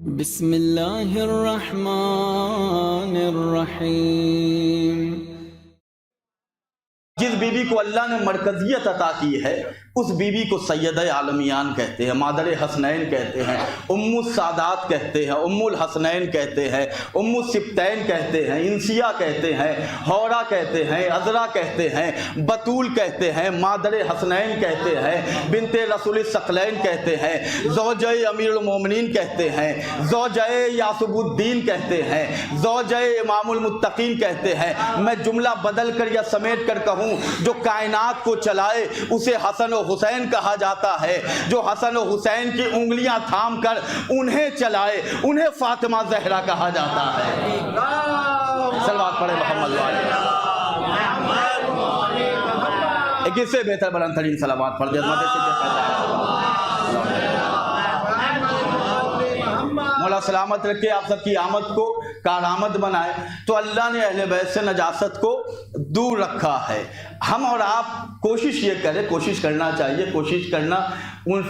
بسم اللہ الرحمن الرحیم۔ جس بی بی کو اللہ نے مرکزیت عطا کی ہے اس بی بی کو سیدہ عالمیان کہتے ہیں، مادر حسنین کہتے ہیں، ام السادات کہتے ہیں، ام الحسنین کہتے ہیں، ام السبتین کہتے ہیں، انسیہ کہتے ہیں، حورہ کہتے ہیں، عذرا کہتے ہیں، بطول کہتے ہیں، مادر حسنین کہتے ہیں، بنت رسول الثقلین کہتے ہیں، زوجہ امیر المومنین کہتے ہیں، زوجہ یاسب الدین کہتے ہیں، زوجہ امام المتقین کہتے ہیں۔ میں جملہ بدل کر یا سمیٹ کر کہوں، جو کائنات کو چلائے اسے حسن و حسین کہا جاتا ہے، جو حسن و حسین کی انگلیاں تھام کر انہیں چلائے انہیں فاطمہ زہرا کہا جاتا ہے۔ صلوات پڑھے محمد والے۔ ایک اس سے بہتر بلند ترین صلوات پڑھ دے۔ مولا سلامت رکھے، آپ سب کی آمد کو کارآمد بنائے۔ تو اللہ نے اہل بیت سے نجاست کو دور رکھا ہے۔ ہم اور آپ کوشش یہ کریں، کوشش کرنا چاہیے، کوشش کرنا ان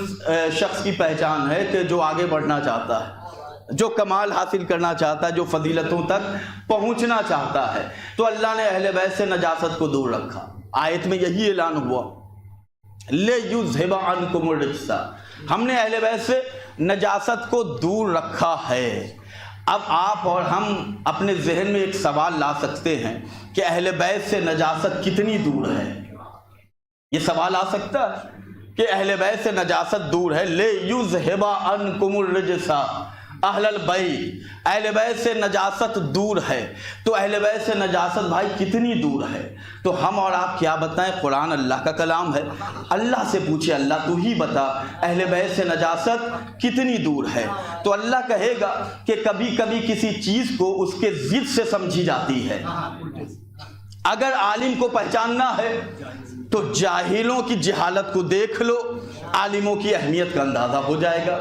شخص کی پہچان ہے کہ جو آگے بڑھنا چاہتا ہے، جو کمال حاصل کرنا چاہتا ہے، جو فضیلتوں تک پہنچنا چاہتا ہے۔ تو اللہ نے اہل بیت سے نجاست کو دور رکھا۔ آیت میں یہی اعلان ہوا، لِیُذْهِبَ عَنْکُمُ الرِّجْسَ، ہم نے اہل بیت سے نجاست کو دور رکھا ہے۔ اب آپ اور ہم اپنے ذہن میں ایک سوال لا سکتے ہیں کہ اہل بیت سے نجاست کتنی دور ہے؟ یہ سوال آ سکتا ہے کہ اہل بیت سے نجاست دور ہے۔ لِیُذْهِبَ عَنْکُمُ الرِّجْسَ اہل البیت، اہل بیت سے نجاست دور ہے۔ تو اہل بیت سے نجاست بھائی کتنی دور ہے؟ تو ہم اور آپ کیا بتائیں؟ قرآن اللہ کا کلام ہے، اللہ سے پوچھے، اللہ تو ہی بتا اہل بیت سے نجاست کتنی دور ہے۔ تو اللہ کہے گا کہ کبھی کبھی کسی چیز کو اس کے ضد سے سمجھی جاتی ہے۔ اگر عالم کو پہچاننا ہے تو جاہلوں کی جہالت کو دیکھ لو، عالموں کی اہمیت کا اندازہ ہو جائے گا۔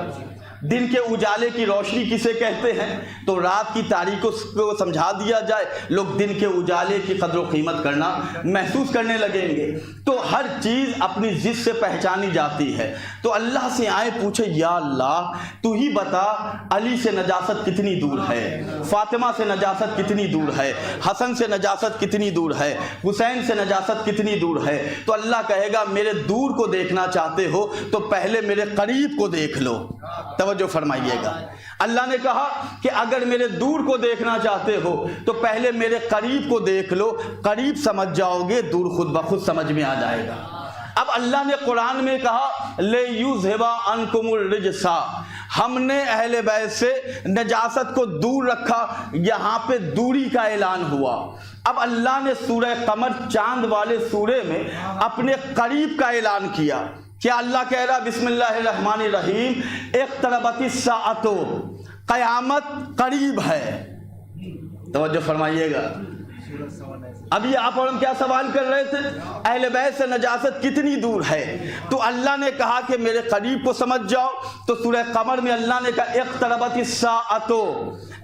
دن کے اجالے کی روشنی کسے کہتے ہیں؟ تو رات کی تاریکی کو سمجھا دیا جائے، لوگ دن کے اجالے کی قدر و قیمت کرنا محسوس کرنے لگیں گے۔ تو ہر چیز اپنی ضد سے پہچانی جاتی ہے۔ تو اللہ سے آئے پوچھے، یا اللہ تو ہی بتا علی سے نجاست کتنی دور ہے، فاطمہ سے نجاست کتنی دور ہے، حسن سے نجاست کتنی دور ہے، حسین سے نجاست کتنی دور ہے۔ تو اللہ کہے گا میرے دور کو دیکھنا چاہتے ہو تو پہلے میرے قریب کو دیکھ لو۔ توجہ فرمائیے گا، اللہ نے کہا کہ اگر میرے دور کو دیکھنا چاہتے ہو تو پہلے میرے قریب کو دیکھ لو، قریب سمجھ جاؤ گے، دور خود بخود سمجھ میں آ جائے گا۔ اب اللہ نے قرآن میں کہا لِیُذْهِبَ عَنْکُمُ الرِّجْسَ، ہم نے اہل بیت سے نجاست کو دور رکھا۔ یہاں پہ دوری کا اعلان ہوا۔ اب اللہ نے سورہ قمر چاند والے سورے میں اپنے قریب کا اعلان کیا۔ کیا اللہ کہہ رہا بسم اللہ الرحمن الرحیم اقتربت الساعۃ، قیامت قریب ہے۔ توجہ فرمائیے گا۔ ابھی آپ اور ہم کیا سوال کر رہے تھے؟ اہل بیت سے نجاست کتنی دور ہے؟ تو اللہ نے کہا کہ میرے قریب کو سمجھ جاؤ۔ تو سورہ قمر میں اللہ نے کہا اقتربت الساعۃ،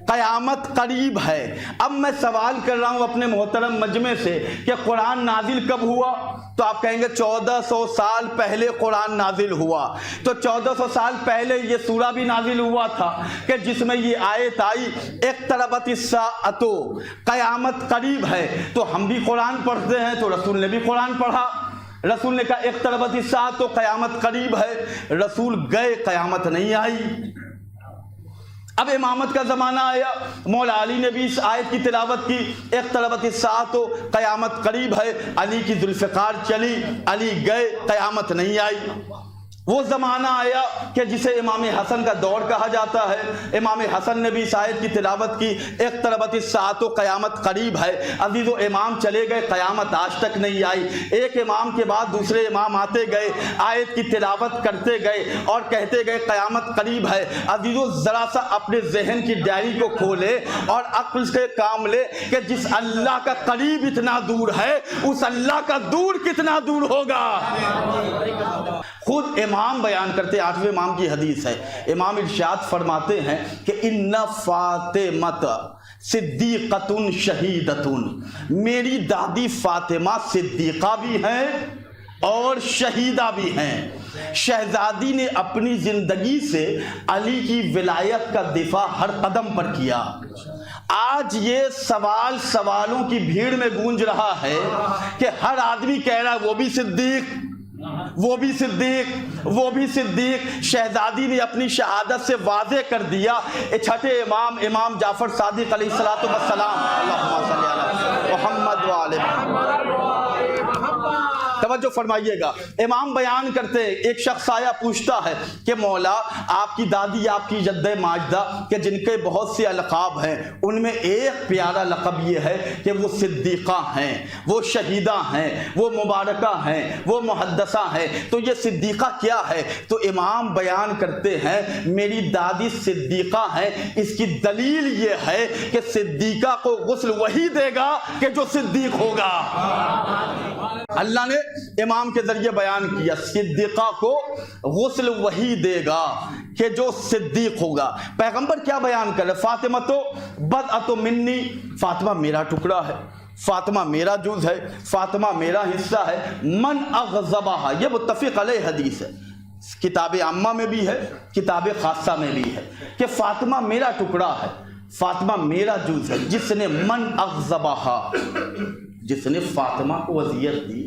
قیامت قریب ہے۔ اب میں سوال کر رہا ہوں اپنے محترم مجمع سے کہ قرآن نازل کب ہوا؟ تو آپ کہیں گے 1400 سال پہلے قرآن نازل ہوا۔ تو 1400 سال پہلے یہ سورہ بھی نازل ہوا تھا کہ جس میں یہ آیت آئی اقتربت الساعۃ، قیامت قریب ہے۔ تو ہم بھی قرآن پڑھتے ہیں تو رسول نے بھی قرآن پڑھا۔ رسول نے کہا اقتربت الساعۃ، تو قیامت قریب ہے۔ رسول گئے، قیامت نہیں آئی۔ اب امامت کا زمانہ آیا، مولا علی نے بھی اس آیت کی تلاوت کی اقتربت الساعۃ، قیامت قریب ہے۔ علی کی ذوالفقار چلی، علی گئے، قیامت نہیں آئی۔ وہ زمانہ آیا کہ جسے امام حسن کا دور کہا جاتا ہے۔ امام حسن نے بھی اس آیت کی تلاوت کی اقتربت الساعۃ، قیامت قریب ہے۔ عزیز و امام چلے گئے، قیامت آج تک نہیں آئی۔ ایک امام کے بعد دوسرے امام آتے گئے، آیت کی تلاوت کرتے گئے اور کہتے گئے قیامت قریب ہے۔ عزیزو ذرا سا اپنے ذہن کی ڈائری کو کھولے اور عقل سے کام لے کہ جس اللہ کا قریب اتنا دور ہے اس اللہ کا دور کتنا دور ہوگا۔ خود امام بیان کرتے، 8ویں امام کی حدیث ہے، امام ارشاد فرماتے ہیں کہ ان فاطمۃ صدیقۃ شہیدۃ، میری دادی فاطمہ صدیقہ بھی ہیں اور شہیدہ بھی ہیں۔ شہزادی نے اپنی زندگی سے علی کی ولایت کا دفاع ہر قدم پر کیا۔ آج یہ سوالوں کی بھیڑ میں گونج رہا ہے کہ ہر آدمی کہہ رہا ہے وہ بھی صدیق، وہ بھی صدیق، وہ بھی صدیق۔ شہزادی نے اپنی شہادت سے واضح کر دیا چھٹے امام جعفر صادق علیہ السلام، اللہم صلی علی محمد وعلی محمد۔ توجہ فرمائیے گا، امام بیان کرتے ایک شخص آیا پوچھتا ہے کہ مولا آپ کی دادی، آپ کی جد ماجدہ کہ جن کے بہت سے القاب ہیں، ان میں ایک پیارا لقب یہ ہے کہ وہ صدیقہ ہیں، وہ شہیدہ ہیں، وہ مبارکہ ہیں، وہ محدثہ ہیں، تو یہ صدیقہ کیا ہے؟ تو امام بیان کرتے ہیں میری دادی صدیقہ ہیں، اس کی دلیل یہ ہے کہ صدیقہ کو غسل وہی دے گا کہ جو صدیق ہوگا۔ اللہ نے امام کے ذریعے بیان کیا صدیقہ کو غسل وہی دے گا کہ جو صدیق ہوگا۔ پیغمبر کیا بیان کر رہے؟ فاطمہ تو بدعۃ منی، فاطمہ میرا ٹکڑا ہے، فاطمہ میرا جز ہے، فاطمہ میرا حصہ ہے، من اغضبہا، یہ متفق علیہ حدیث ہے، کتاب عامہ میں بھی ہے، کتاب خاصہ میں بھی ہے کہ فاطمہ میرا ٹکڑا ہے، فاطمہ میرا جز ہے، جس نے من اغضبہا، جس نے فاطمہ کو اذیت دی،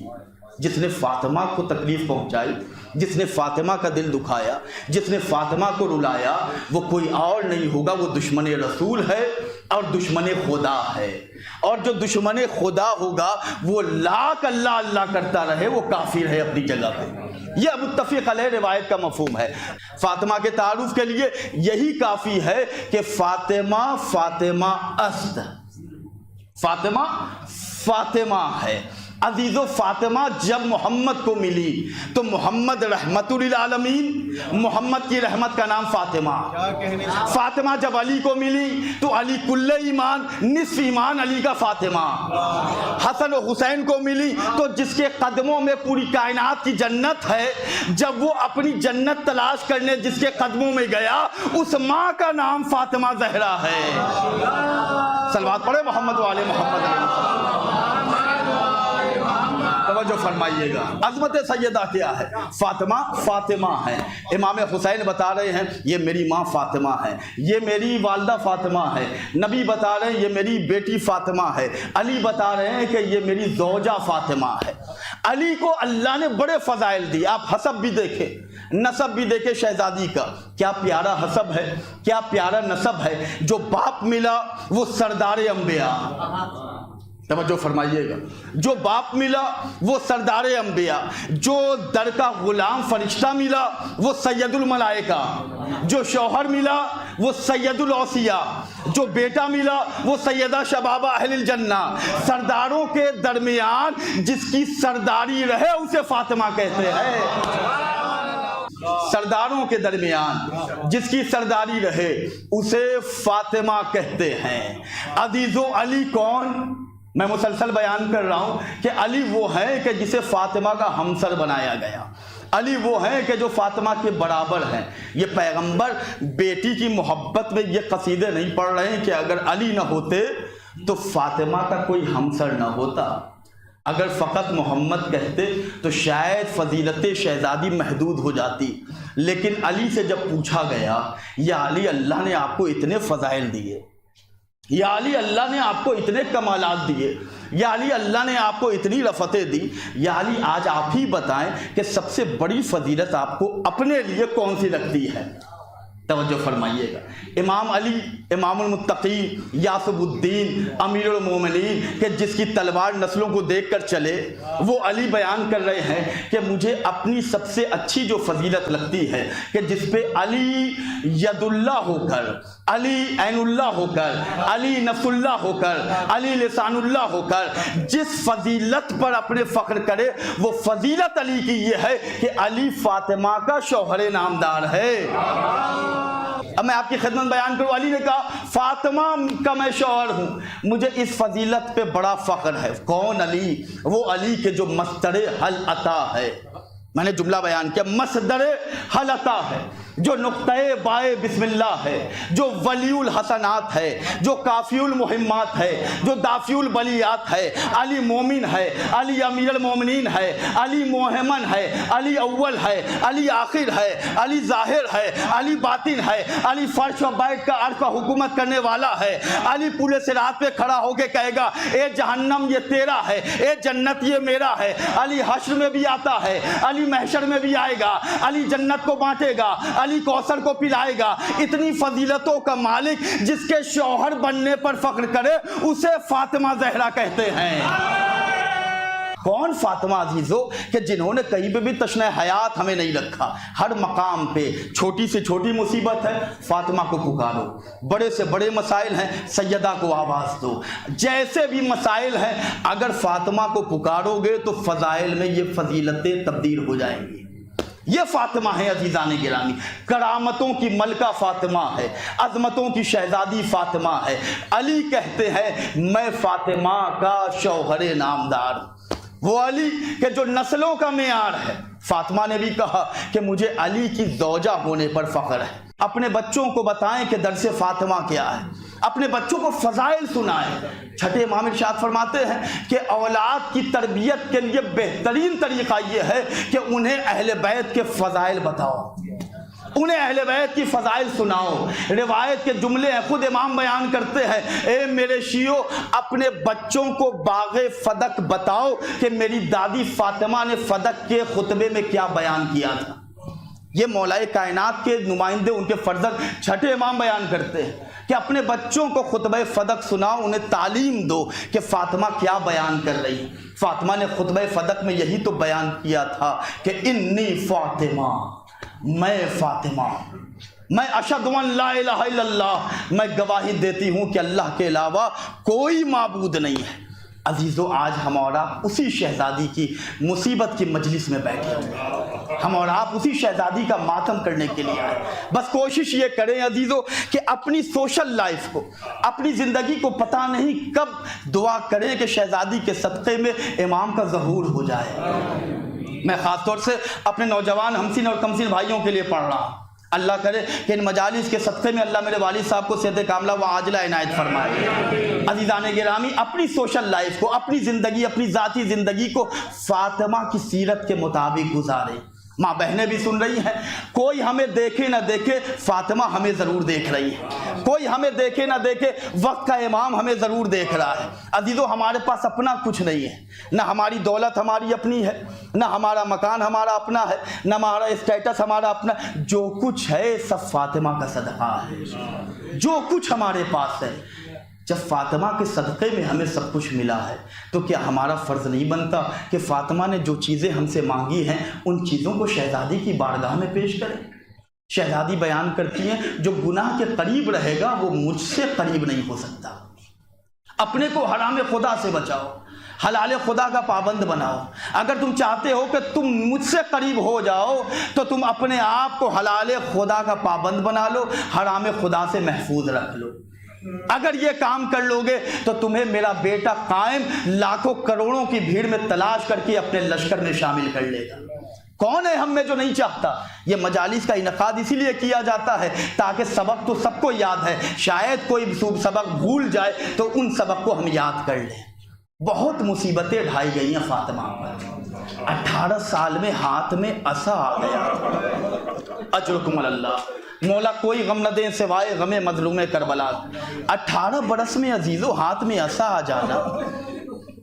جس نے فاطمہ کو تکلیف پہنچائی، جس نے فاطمہ کا دل دکھایا، جس نے فاطمہ کو رلایا، وہ کوئی اور نہیں ہوگا، وہ دشمن رسول ہے اور دشمن خدا ہے۔ اور جو دشمن خدا ہوگا وہ لاکھ اللہ اللہ کرتا رہے، وہ کافر ہے اپنی جگہ پہ۔ یہ متفق علیہ روایت کا مفہوم ہے۔ فاطمہ کے تعارف کے لیے یہی کافی ہے کہ فاطمہ فاطمہ است، فاطمہ فاطمہ ہے۔ عزیزو، فاطمہ جب محمد کو ملی تو محمد رحمت للعالمین، محمد کی رحمت کا نام فاطمہ۔ فاطمہ جب علی کو ملی تو علی کل ایمان، نصف ایمان علی کا فاطمہ۔ حسن و حسین کو ملی تو جس کے قدموں میں پوری کائنات کی جنت ہے، جب وہ اپنی جنت تلاش کرنے جس کے قدموں میں گیا، اس ماں کا نام فاطمہ زہرا ہے۔ صلوات پڑھے محمد والے محمد علیہ وسلم۔ توجہ فرمائیے گا، عظمت سیدہ کیا ہے؟ فاطمہ فاطمہ ہے۔ امام حسین بتا رہے ہیں یہ میری ماں فاطمہ ہے، یہ میری والدہ فاطمہ ہے۔ نبی بتا رہے ہیں یہ میری بیٹی فاطمہ ہے۔ علی بتا رہے ہیں کہ یہ میری زوجہ فاطمہ ہے۔ علی کو اللہ نے بڑے فضائل دی، آپ حسب بھی دیکھیں، نسب بھی دیکھیں شہزادی کا، کیا پیارا حسب ہے، کیا پیارا نسب ہے۔ جو باپ ملا وہ سردار انبیاء، توجہ فرمائیے گا، جو باپ ملا وہ سردار انبیاء، جو در کا غلام فرشتہ ملا وہ سید الملائکہ، جو شوہر ملا وہ سید الاوصیاء، جو بیٹا ملا وہ سیدہ شباب اہل الجنہ۔ سرداروں کے درمیان جس کی سرداری رہے اسے فاطمہ کہتے ہیں۔ سرداروں کے درمیان جس کی سرداری رہے اسے فاطمہ کہتے ہیں۔ عزیزو، علی کون؟ میں مسلسل بیان کر رہا ہوں کہ علی وہ ہے کہ جسے فاطمہ کا ہمسر بنایا گیا، علی وہ ہے کہ جو فاطمہ کے برابر ہیں۔ یہ پیغمبر بیٹی کی محبت میں یہ قصیدے نہیں پڑھ رہے ہیں کہ اگر علی نہ ہوتے تو فاطمہ کا کوئی ہمسر نہ ہوتا، اگر فقط محمد کہتے تو شاید فضیلت شہزادی محدود ہو جاتی، لیکن علی سے جب پوچھا گیا یا علی اللہ نے آپ کو اتنے فضائل دیے، یا علی اللہ نے آپ کو اتنے کمالات دیے، یا علی اللہ نے آپ کو اتنی رفتیں دی، یا علی آج آپ ہی بتائیں کہ سب سے بڑی فضیلت آپ کو اپنے لیے کون سی لگتی ہے؟ توجہ فرمائیے گا، امام علی امام المتقین یاسب الدین امیر المومنین کہ جس کی تلوار نسلوں کو دیکھ کر چلے، وہ علی بیان کر رہے ہیں کہ مجھے اپنی سب سے اچھی جو فضیلت لگتی ہے کہ جس پہ علی ید اللہ ہو کر، علی عین اللہ ہو کر، علی نفس اللہ ہو کر، علی لسان اللہ ہو کر جس فضیلت پر اپنے فخر کرے، وہ فضیلت علی کی یہ ہے کہ علی فاطمہ کا شوہر نامدار ہے۔ اب میں آپ کی خدمت بیان کروں، علی نے کہا فاطمہ کا میں شوہر ہوں، مجھے اس فضیلت پہ بڑا فخر ہے۔ کون علی؟ وہ علی کے جو مصدر حل عطا ہے، میں نے جملہ بیان کیا، مصدر حل عطا ہے۔ جو نقطۂ بائے بسملہ ہے، جو ولیُ الحسنات ہے، جو کافی المہمات ہے، جو دافع البلیات ہے، علی مومن ہے، علی امیر المومنین ہے، علی موہمن ہے، علی اول ہے، علی آخر ہے، علی ظاہر ہے، علی باطن ہے، علی فرش و بیت کا عرش پر حکومت کرنے والا ہے، علی پورے صراط پہ کھڑا ہو کے کہے گا اے جہنم یہ تیرا ہے، اے جنت یہ میرا ہے، علی حشر میں بھی آتا ہے، علی محشر میں بھی آئے گا، علی جنت کو بانٹے گا، علی کوثر کو پلائے گا۔ اتنی فضیلتوں کا مالک جس کے شوہر بننے پر فخر کرے اسے فاطمہ زہرا کہتے ہیں۔ کون فاطمہ عزیزو کہ جنہوں نے کہیں پہ بھی تشنہ حیات ہمیں نہیں رکھا، ہر مقام پہ چھوٹی سے چھوٹی مصیبت ہے فاطمہ کو پکارو، بڑے سے بڑے مسائل ہیں سیدہ کو آواز دو، جیسے بھی مسائل ہیں اگر فاطمہ کو پکارو گے تو فضائل میں یہ فضیلتیں تبدیل ہو جائیں گی۔ یہ فاطمہ ہے عزیزان گرامی، کرامتوں کی ملکہ فاطمہ ہے، عظمتوں کی شہزادی فاطمہ ہے۔ علی کہتے ہیں میں فاطمہ کا شوہر نامدار، وہ علی کہ جو نسلوں کا معیار ہے۔ فاطمہ نے بھی کہا کہ مجھے علی کی زوجہ ہونے پر فخر ہے۔ اپنے بچوں کو بتائیں کہ درس فاطمہ کیا ہے، اپنے بچوں کو فضائل سنائیں۔ چھٹے امام ارشاد فرماتے ہیں کہ اولاد کی تربیت کے لیے بہترین طریقہ یہ ہے کہ انہیں اہل بیت کے فضائل بتاؤ، انہیں اہل بیت کی فضائل سناؤ۔ روایت کے جملے ہیں، خود امام بیان کرتے ہیں اے میرے شیعو اپنے بچوں کو باغ فدق بتاؤ کہ میری دادی فاطمہ نے فدق کے خطبے میں کیا بیان کیا تھا۔ یہ مولائے کائنات کے نمائندے ان کے فرزند چھٹے امام بیان کرتے ہیں کہ اپنے بچوں کو خطبہ فدق سناؤ، انہیں تعلیم دو کہ فاطمہ کیا بیان کر رہی۔ فاطمہ نے خطبہ فدق میں یہی تو بیان کیا تھا کہ انی فاطمہ، میں فاطمہ، میں اشہد ان لا الہ الا اللہ، میں گواہی دیتی ہوں کہ اللہ کے علاوہ کوئی معبود نہیں ہے۔ عزیزو آج ہم اور آپ اسی شہزادی کی مصیبت کی مجلس میں بیٹھے ہوئے، ہم اور آپ اسی شہزادی کا ماتم کرنے کے لیے آئے۔ بس کوشش یہ کریں عزیزو کہ اپنی سوشل لائف کو، اپنی زندگی کو پتہ نہیں کب دعا کریں کہ شہزادی کے صدقے میں امام کا ظہور ہو جائے۔ میں خاص طور سے اپنے نوجوان ہمسن اور کمسن بھائیوں کے لیے پڑھ رہا ہوں، اللہ کرے کہ ان مجالس کے صدقے میں اللہ میرے والد صاحب کو صحت کاملہ و عاجلہ عنایت فرمائے۔ عزیزان گرامی اپنی سوشل لائف کو، اپنی زندگی، اپنی ذاتی زندگی کو فاطمہ کی سیرت کے مطابق گزاریں۔ ماں بہنیں بھی سن رہی ہیں، کوئی ہمیں دیکھے نہ دیکھے فاطمہ ہمیں ضرور دیکھ رہی ہے، کوئی ہمیں دیکھے نہ دیکھے وقت کا امام ہمیں ضرور دیکھ رہا ہے۔ عزیزو ہمارے پاس اپنا کچھ نہیں ہے، نہ ہماری دولت ہماری اپنی ہے، نہ ہمارا مکان ہمارا اپنا ہے، نہ ہمارا اسٹیٹس ہمارا اپنا، جو کچھ ہے سب فاطمہ کا صدقہ ہے۔ جو کچھ ہمارے پاس ہے، جب فاطمہ کے صدقے میں ہمیں سب کچھ ملا ہے تو کیا ہمارا فرض نہیں بنتا کہ فاطمہ نے جو چیزیں ہم سے مانگی ہیں ان چیزوں کو شہزادی کی بارگاہ میں پیش کریں؟ شہزادی بیان کرتی ہیں جو گناہ کے قریب رہے گا وہ مجھ سے قریب نہیں ہو سکتا۔ اپنے کو حرام خدا سے بچاؤ، حلال خدا کا پابند بناؤ۔ اگر تم چاہتے ہو کہ تم مجھ سے قریب ہو جاؤ تو تم اپنے آپ کو حلال خدا کا پابند بنا لو، حرام خدا سے محفوظ رکھ لو۔ اگر یہ کام کر لو گے تو تمہیں میرا بیٹا قائم لاکھوں کروڑوں کی بھیڑ میں تلاش کر کے اپنے لشکر میں شامل کر لے گا۔ کون ہے ہم میں جو نہیں چاہتا؟ یہ مجالس کا انعقاد اسی لیے کیا جاتا ہے تاکہ سبق تو سب کو یاد ہے، شاید کوئی سبق بھول جائے تو ان سبق کو ہم یاد کر لیں۔ بہت مصیبتیں ڈھائی گئی ہیں فاطمہ پر، 18 سال میں ہاتھ میں عصا آ گیا۔ اجرکم اللہ، مولا کوئی غم نہ دیں سوائے غم مظلوم کربلا۔ 18 برس میں عزیزو ہاتھ میں عصا آ جانا،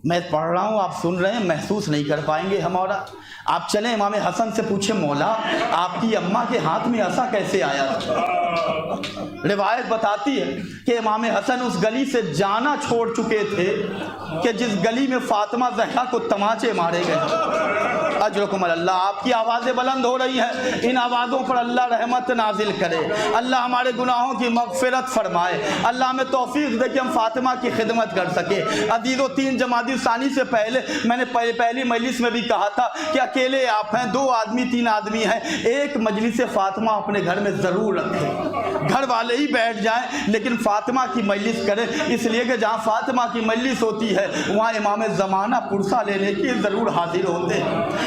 میں پڑھ رہا ہوں آپ سن رہے ہیں، محسوس نہیں کر پائیں گے ہمارا۔ آپ چلیں امام حسن سے پوچھیں مولا آپ کی اماں کے ہاتھ میں عصا کیسے آیا؟ روایت بتاتی ہے کہ امام حسن اس گلی سے جانا چھوڑ چکے تھے کہ جس گلی میں فاطمہ زہرا کو تماچے مارے گئے۔ اجرکم اللہ، آپ کی آوازیں بلند ہو رہی ہیں، ان آوازوں پر اللہ رحمت نازل کرے، اللہ ہمارے گناہوں کی مغفرت فرمائے، اللہ ہمیں توفیق دے کہ ہم فاطمہ کی خدمت کر سکے۔ عزیزو 3 جمادی ثانی سے پہلے میں نے پہلی مجلس میں بھی کہا تھا کہ اکیلے آپ ہیں، 2 آدمی 3 آدمی ہیں، ایک مجلس فاطمہ اپنے گھر میں ضرور رکھیں۔ گھر والے ہی بیٹھ جائیں لیکن فاطمہ کی مجلس کریں، اس لیے کہ جہاں فاطمہ کی مجلس ہوتی ہے وہاں امام زمانہ پرسہ لینے کے ضرور حاضر ہوتے ہیں۔